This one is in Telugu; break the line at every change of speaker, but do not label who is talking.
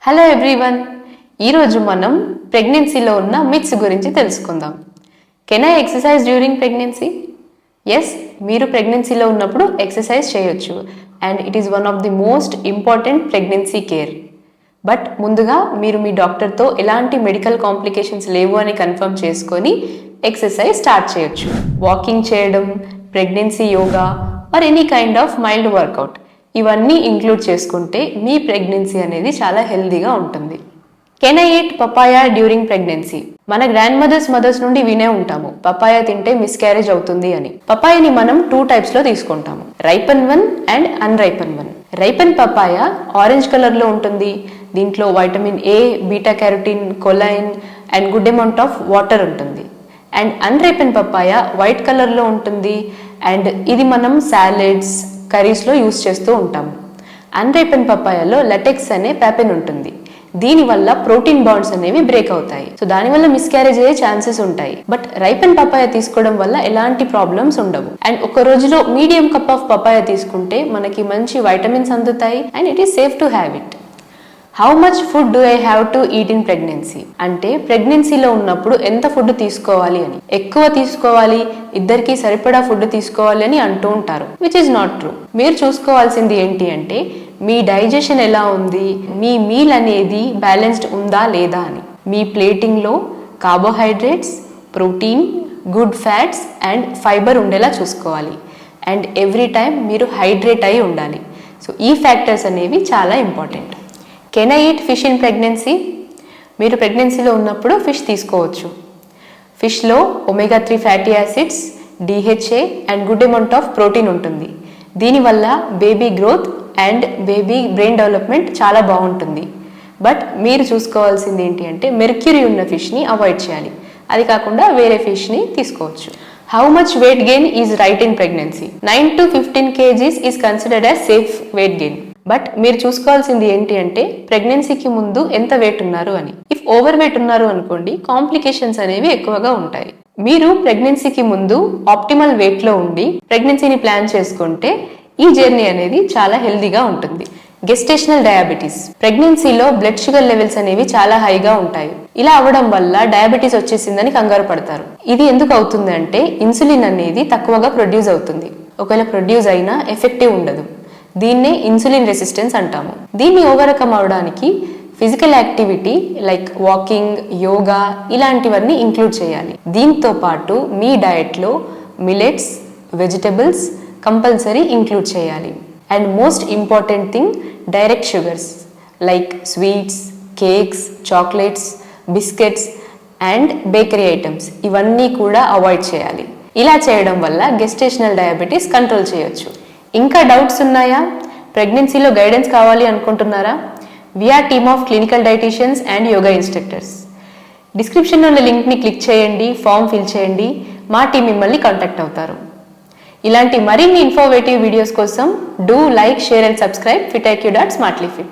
హలో ఎవ్రీవన్, ఈరోజు మనం ప్రెగ్నెన్సీలో ఉన్న మిత్స్ గురించి తెలుసుకుందాం. Can I exercise during pregnancy? Yes, మీరు ప్రెగ్నెన్సీలో ఉన్నప్పుడు ఎక్సర్సైజ్ చేయొచ్చు and it is one of the most important pregnancy care. But ముందుగా మీరు మీ డాక్టర్తో ఎలాంటి మెడికల్ కాంప్లికేషన్స్ లేవు అని కన్ఫర్మ్ చేసుకొని ఎక్సర్సైజ్ స్టార్ట్ చేయొచ్చు. వాకింగ్ చేయడం, pregnancy yoga or any kind of mild workout ఇవన్నీ ఇంక్లూడ్ చేసుకుంటే మీ ప్రెగ్నెన్సీ అనేది చాలా హెల్దీగా ఉంటుంది. Can I eat papaya during pregnancy? మన గ్రాండ్ మదర్స్ నుండి వినే ఉంటాము పపాయా తింటే మిస్క్యారేజ్ అవుతుంది అని. పపాయాని మనం 2 types లో తీసుకుంటాము, ripen one and unripen one. Ripen papaya orange colour లో ఉంటుంది. దీంట్లో vitamin A, beta carotene, choline and good amount of water ఉంటుంది. And unripen papaya white colour లో ఉంటుంది అండ్ ఇది మనం సాలెడ్స్, కర్రీస్లో యూస్ చేస్తూ ఉంటాము. అన్రైపన్ పపాయాలో లెటెక్స్ అనే ప్యాపెన్ ఉంటుంది. దీనివల్ల ప్రోటీన్ బాండ్స్ అనేవి బ్రేక్ అవుతాయి. సో దానివల్ల మిస్క్యారేజ్ అయ్యే ఛాన్సెస్ ఉంటాయి. బట్ రైపన్ పపాయా తీసుకోవడం వల్ల ఎలాంటి ప్రాబ్లమ్స్ ఉండవు. అండ్ ఒక రోజులో మీడియం కప్ ఆఫ్ పపాయా తీసుకుంటే మనకి మంచి వైటమిన్స్ అందుతాయి and it is safe to have it. How much food do I have to eat in pregnancy? అంటే ప్రెగ్నెన్సీలో ఉన్నప్పుడు ఎంత ఫుడ్ తీసుకోవాలి అని. ఎక్కువ తీసుకోవాలి, ఇద్దరికి సరిపడా ఫుడ్ తీసుకోవాలి అని అంటూ ఉంటారు, విచ్ ఇస్ నాట్ ట్రూ. మీరు చూసుకోవాల్సింది ఏంటి అంటే మీ డైజెషన్ ఎలా ఉంది, మీ మీల్ అనేది బ్యాలెన్స్డ్ ఉందా లేదా అని. మీ ప్లేటింగ్లో carbohydrates, protein, good fats and fibre ఉండేలా చూసుకోవాలి. అండ్ ఎవ్రీ టైం మీరు హైడ్రేట్ అయి ఉండాలి. సో ఈ ఫ్యాక్టర్స్ అనేవి చాలా important. Can I eat fish in pregnancy? మీరు ప్రెగ్నెన్సీలో ఉన్నప్పుడు ఫిష్ తీసుకోవచ్చు. ఫిష్లో omega 3 fatty acids, DHA and good amount of protein ఉంటుంది. దీనివల్ల baby growth and baby brain development చాలా బాగుంటుంది. బట్ మీరు చూసుకోవాల్సింది ఏంటి అంటే మెర్క్యూరీ ఉన్న ఫిష్ని అవాయిడ్ చేయాలి. అది కాకుండా వేరే ఫిష్ని తీసుకోవచ్చు. How much weight gain is right in pregnancy? 9 to 15 kgs is considered as safe weight gain. But మీరు చూసుకోవాల్సింది ఏంటి అంటే ప్రెగ్నెన్సీకి ముందు ఎంత వెయిట్ ఉన్నారు అని. ఇఫ్ ఓవర్ వెయిట్ ఉన్నారు అనుకోండి, కాంప్లికేషన్స్ అనేవి ఎక్కువగా ఉంటాయి. మీరు ప్రెగ్నెన్సీకి ముందు ఆప్టిమల్ వెయిట్ లో ఉండి ప్రెగ్నెన్సీని ప్లాన్ చేసుకుంటే ఈ జర్నీ అనేది చాలా హెల్దీగా ఉంటుంది. Gestational diabetes. ప్రెగ్నెన్సీలో బ్లడ్ షుగర్ లెవెల్స్ అనేవి చాలా హైగా ఉంటాయి. ఇలా అవ్వడం వల్ల డయాబెటీస్ వచ్చేసిందని కంగారు పడతారు. ఇది ఎందుకు అవుతుంది అంటే ఇన్సులిన్ అనేది తక్కువగా ప్రొడ్యూస్ అవుతుంది. ఒకవేళ ప్రొడ్యూస్ అయినా ఎఫెక్టివ్ ఉండదు. దీన్నే ఇన్సులిన్ రెసిస్టెన్స్ అంటాము. దీన్ని ఓవర్కమ్ అవడానికి physical activity like walking, yoga ఇలాంటివన్నీ ఇంక్లూడ్ చేయాలి. దీంతో పాటు మీ డయట్లో మిలెట్స్, వెజిటబుల్స్ కంపల్సరీ ఇంక్లూడ్ చేయాలి. And most important thing, direct sugars like sweets, cakes, chocolates, biscuits and bakery items ఇవన్నీ కూడా అవాయిడ్ చేయాలి. ఇలా చేయడం వల్ల గెస్టేషనల్ డయాబెటీస్ కంట్రోల్ చేయొచ్చు. ఇంకా డౌట్స్ ఉన్నాయా? ప్రెగ్నెన్సీలో గైడెన్స్ కావాలి అనుకుంటున్నారా? We are team of clinical dieticians and yoga instructors. డిస్క్రిప్షన్లో ఉన్న లింక్ని క్లిక్ చేయండి, ఫామ్ ఫిల్ చేయండి, మా టీం మిమ్మల్ని కాంటాక్ట్ అవుతారు. ఇలాంటి మరిన్ని ఇన్ఫర్మేటివ్ వీడియోస్ కోసం do like, share and subscribe FitIQ.SmartlyFit.